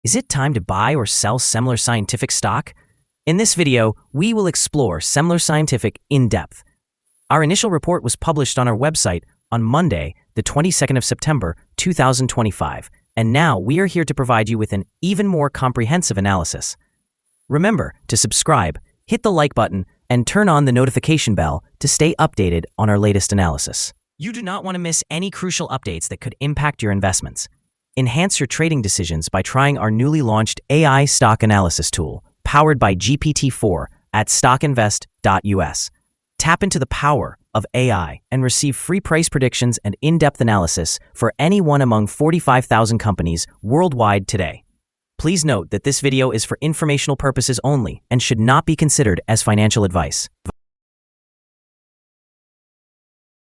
Is it time to buy or sell Semler Scientific stock? In this video, we will explore Semler Scientific in depth. Our initial report was published on our website on Monday, the 22nd of September, 2025, and now we are here to provide you with an even more comprehensive analysis. Remember to subscribe, hit the like button, and turn on the notification bell to stay updated on our latest analysis. You do not want to miss any crucial updates that could impact your investments. Enhance your trading decisions by trying our newly launched AI stock analysis tool, powered by GPT-4 at StockInvest.us. Tap into the power of AI and receive free price predictions and in-depth analysis for any one among 45,000 companies worldwide today. Please note that this video is for informational purposes only and should not be considered as financial advice.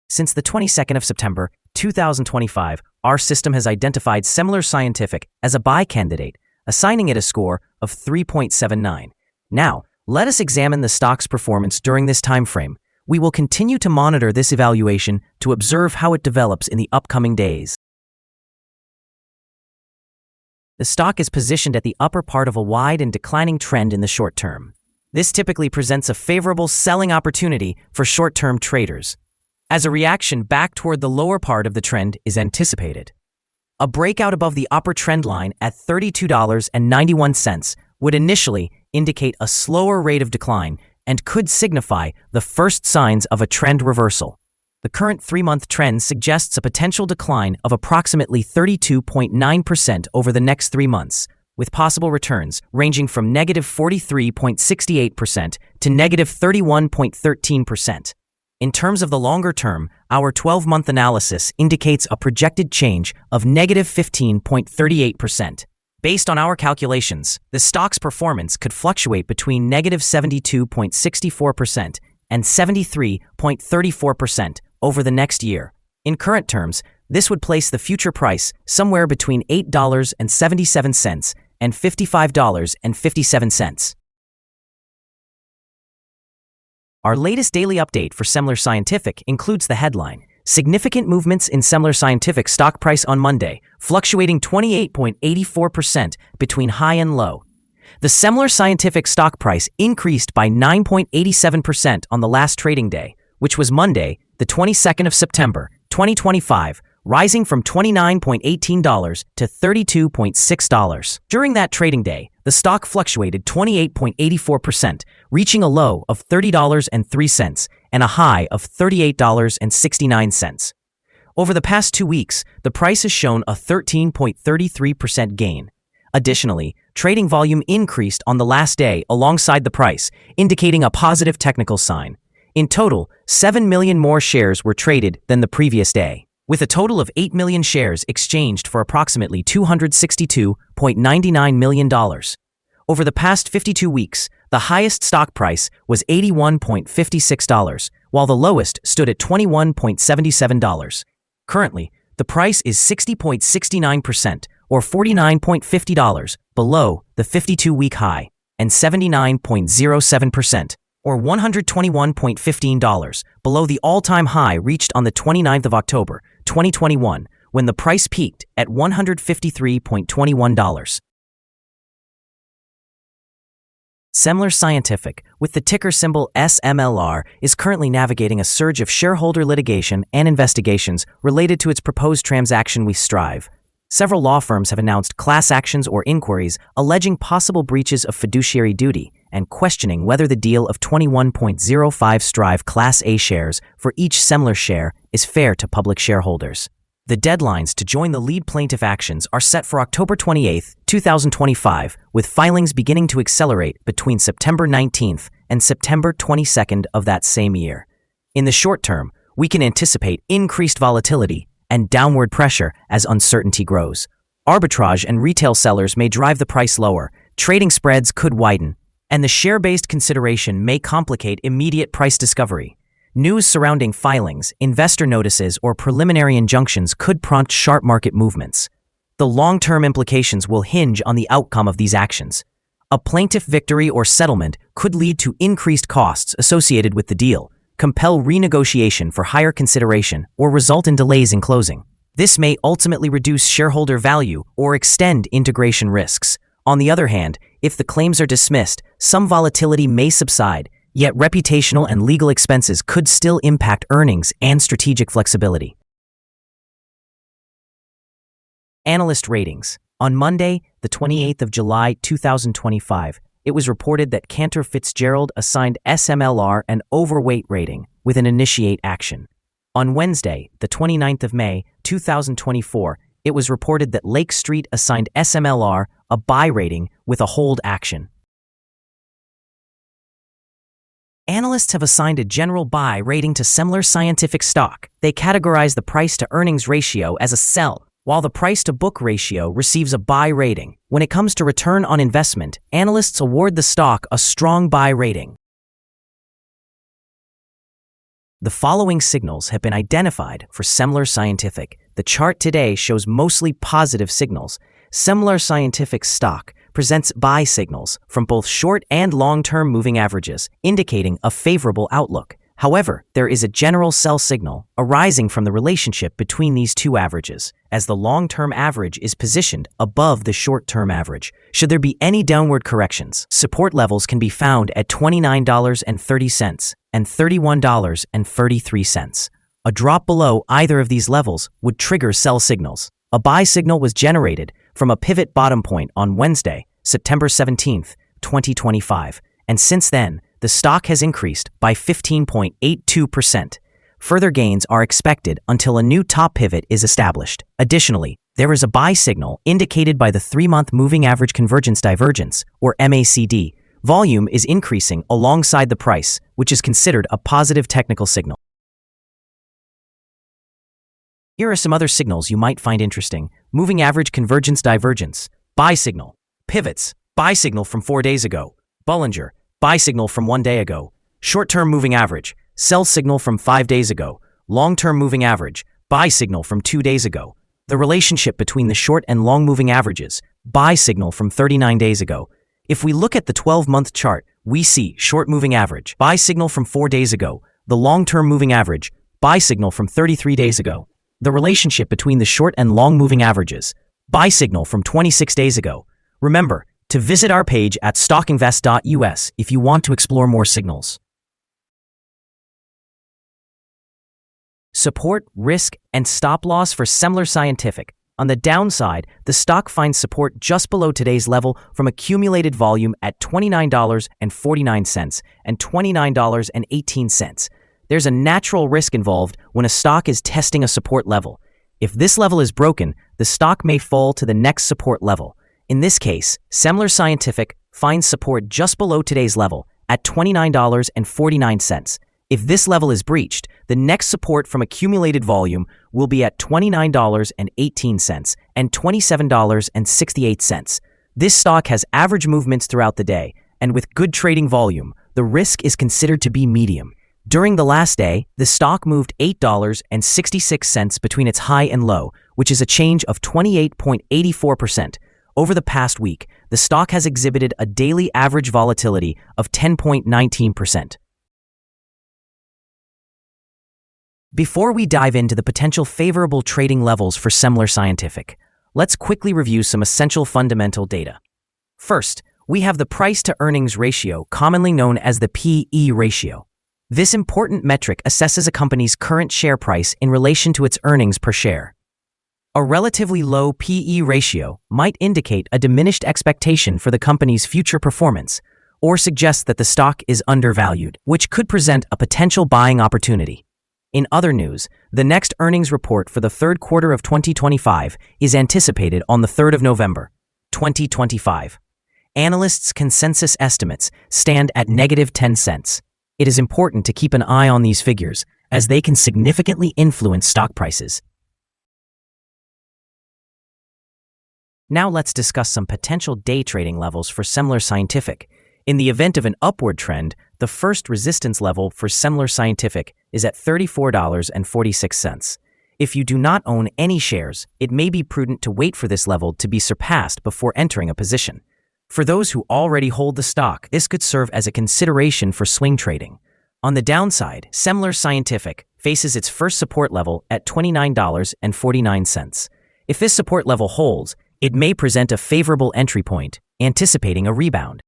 Since the 22nd of September, 2025, our system has identified Semler Scientific as a buy candidate, assigning it a score of 3.79. Now, let us examine the stock's performance during this time frame. We will continue to monitor this evaluation to observe how it develops in the upcoming days. The stock is positioned at the upper part of a wide and declining trend in the short term. This typically presents a favorable selling opportunity for short-term traders, as a reaction back toward the lower part of the trend is anticipated. A breakout above the upper trend line at $32.91 would initially indicate a slower rate of decline and could signify the first signs of a trend reversal. The current 3-month trend suggests a potential decline of approximately 32.9% over the next 3 months, with possible returns ranging from negative 43.68% to negative 31.13%. In terms of the longer term, our 12-month analysis indicates a projected change of negative 15.38%. Based on our calculations, the stock's performance could fluctuate between negative 72.64% and 73.34% over the next year. In current terms, this would place the future price somewhere between $8.77 and $55.57. Our latest daily update for Semler Scientific includes the headline, Significant Movements in Semler Scientific Stock Price on Monday, Fluctuating 28.84% between high and low. The Semler Scientific stock price increased by 9.87% on the last trading day, which was Monday, the 22nd of September, 2025, rising from $29.18 to $32.6. During that trading day, the stock fluctuated 28.84%, reaching a low of $30.03 and a high of $38.69. Over the past 2 weeks, the price has shown a 13.33% gain. Additionally, trading volume increased on the last day alongside the price, indicating a positive technical sign. In total, 7 million more shares were traded than the previous day, with a total of 8 million shares exchanged for approximately $262.99 million. Over the past 52 weeks, the highest stock price was $81.56, while the lowest stood at $21.77. Currently, the price is 60.69% or $49.50 below the 52-week high, and 79.07% or $121.15 below the all-time high reached on the 29th of October, 2021, when the price peaked at $153.21. Semler Scientific, with the ticker symbol SMLR, is currently navigating a surge of shareholder litigation and investigations related to its proposed transaction with Strive. Several law firms have announced class actions or inquiries alleging possible breaches of fiduciary duty and questioning whether the deal of 21.05 Strive Class A shares for each Semler share is fair to public shareholders. The deadlines to join the lead plaintiff actions are set for October 28, 2025, with filings beginning to accelerate between September 19th and September 22nd of that same year. In the short term, we can anticipate increased volatility and downward pressure as uncertainty grows. Arbitrage and retail sellers may drive the price lower, trading spreads could widen, and the share-based consideration may complicate immediate price discovery. News surrounding filings, investor notices, or preliminary injunctions could prompt sharp market movements. The long-term implications will hinge on the outcome of these actions. A plaintiff victory or settlement could lead to increased costs associated with the deal, compel renegotiation for higher consideration, or result in delays in closing. This may ultimately reduce shareholder value or extend integration risks. On the other hand, if the claims are dismissed, some volatility may subside, yet reputational and legal expenses could still impact earnings and strategic flexibility. Analyst ratings. On Monday, the 28th of July 2025, it was reported that Cantor Fitzgerald assigned SMLR an overweight rating with an initiate action. On Wednesday, the 29th of May 2024, it was reported that Lake Street assigned SMLR a buy rating with a hold action. Analysts have assigned a general buy rating to Semler Scientific stock. They categorize the price-to-earnings ratio as a sell, while the price-to-book ratio receives a buy rating. When it comes to return on investment, analysts award the stock a strong buy rating. The following signals have been identified for Semler Scientific. The chart today shows mostly positive signals. Semler Scientific stock presents buy signals from both short and long-term moving averages, indicating a favorable outlook. However, there is a general sell signal arising from the relationship between these two averages, as the long-term average is positioned above the short-term average. Should there be any downward corrections, support levels can be found at $29.30 and $31.33. A drop below either of these levels would trigger sell signals. A buy signal was generated from a pivot bottom point on Wednesday, September 17, 2025, and since then, the stock has increased by 15.82%. Further gains are expected until a new top pivot is established. Additionally, there is a buy signal indicated by the 3-month moving average convergence divergence, or MACD. Volume is increasing alongside the price, which is considered a positive technical signal. Here are some other signals you might find interesting. Moving average convergence divergence, buy signal. Pivots, buy signal from 4 days ago. Bollinger, buy signal from 1 day ago. Short-term moving average, sell signal from 5 days ago. Long-term moving average, buy signal from 2 days ago. The relationship between the short and long moving averages, buy signal from 39 days ago. If we look at the 12-month chart, we see short moving average, buy signal from 4 days ago. The long-term moving average, buy signal from 33 days ago. The relationship between the short and long moving averages, buy signal from 26 days ago. Remember to visit our page at StockInvest.us if you want to explore more signals. Support, risk, and stop loss for Semler Scientific. On the downside, the stock finds support just below today's level from accumulated volume at $29.49 and $29.18. There's a natural risk involved when a stock is testing a support level. If this level is broken, the stock may fall to the next support level. In this case, Semler Scientific finds support just below today's level at $29.49. If this level is breached, the next support from accumulated volume will be at $29.18 and $27.68. This stock has average movements throughout the day, and with good trading volume, the risk is considered to be medium. During the last day, the stock moved $8.66 between its high and low, which is a change of 28.84%. Over the past week, the stock has exhibited a daily average volatility of 10.19%. Before we dive into the potential favorable trading levels for Semler Scientific, let's quickly review some essential fundamental data. First, we have the price-to-earnings ratio, commonly known as the P/E ratio. This important metric assesses a company's current share price in relation to its earnings per share. A relatively low P/E ratio might indicate a diminished expectation for the company's future performance, or suggest that the stock is undervalued, which could present a potential buying opportunity. In other news, the next earnings report for the third quarter of 2025 is anticipated on the 3rd of November, 2025. Analysts' consensus estimates stand at -10 cents. It is important to keep an eye on these figures, as they can significantly influence stock prices. Now let's discuss some potential day trading levels for Semler Scientific. In the event of an upward trend, the first resistance level for Semler Scientific is at $34.46. If you do not own any shares, it may be prudent to wait for this level to be surpassed before entering a position. For those who already hold the stock, this could serve as a consideration for swing trading. On the downside, Semler Scientific faces its first support level at $29.49. If this support level holds, it may present a favorable entry point anticipating a rebound.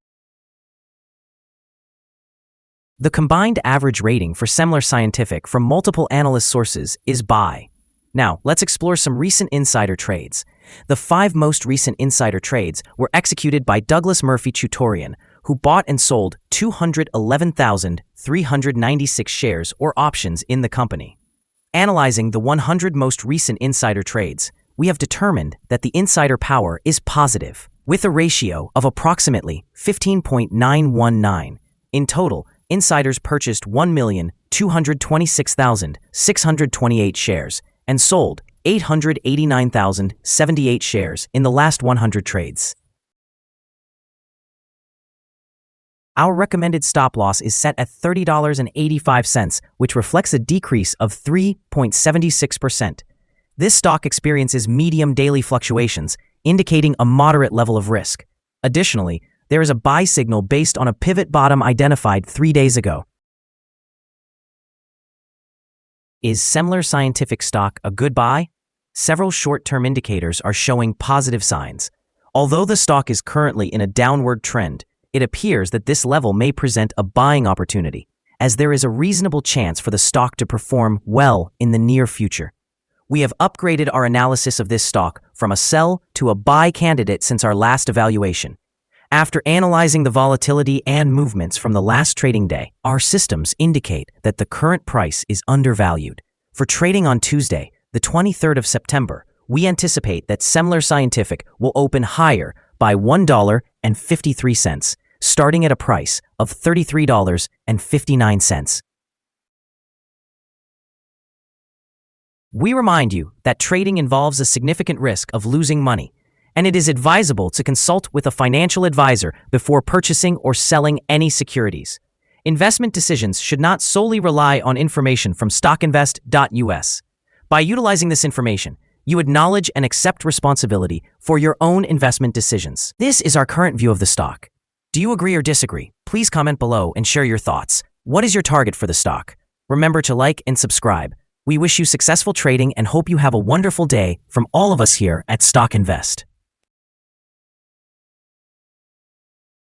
The combined average rating for Semler Scientific from multiple analyst sources is buy. Now, let's explore some recent insider trades. The 5 most recent insider trades were executed by Douglas Murphy Tutorian, who bought and sold 211,396 shares or options in the company. Analyzing the 100 most recent insider trades, we have determined that the insider power is positive, with a ratio of approximately 15.919. In total, insiders purchased 1,226,628 shares and sold 889,078 shares in the last 100 trades. Our recommended stop loss is set at $30.85, which reflects a decrease of 3.76%. This stock experiences medium daily fluctuations, indicating a moderate level of risk. Additionally, there is a buy signal based on a pivot bottom identified 3 days ago. Is Semler Scientific stock a good buy? Several short-term indicators are showing positive signs. Although the stock is currently in a downward trend, it appears that this level may present a buying opportunity, as there is a reasonable chance for the stock to perform well in the near future. We have upgraded our analysis of this stock from a sell to a buy candidate since our last evaluation. After analyzing the volatility and movements from the last trading day, our systems indicate that the current price is undervalued. For trading on Tuesday, the 23rd of September, we anticipate that Semler Scientific will open higher by $1.53, starting at a price of $33.59. We remind you that trading involves a significant risk of losing money, and it is advisable to consult with a financial advisor before purchasing or selling any securities. Investment decisions should not solely rely on information from StockInvest.us. By utilizing this information, you acknowledge and accept responsibility for your own investment decisions. This is our current view of the stock. Do you agree or disagree? Please comment below and share your thoughts. What is your target for the stock? Remember to like and subscribe. We wish you successful trading and hope you have a wonderful day from all of us here at Stock Invest.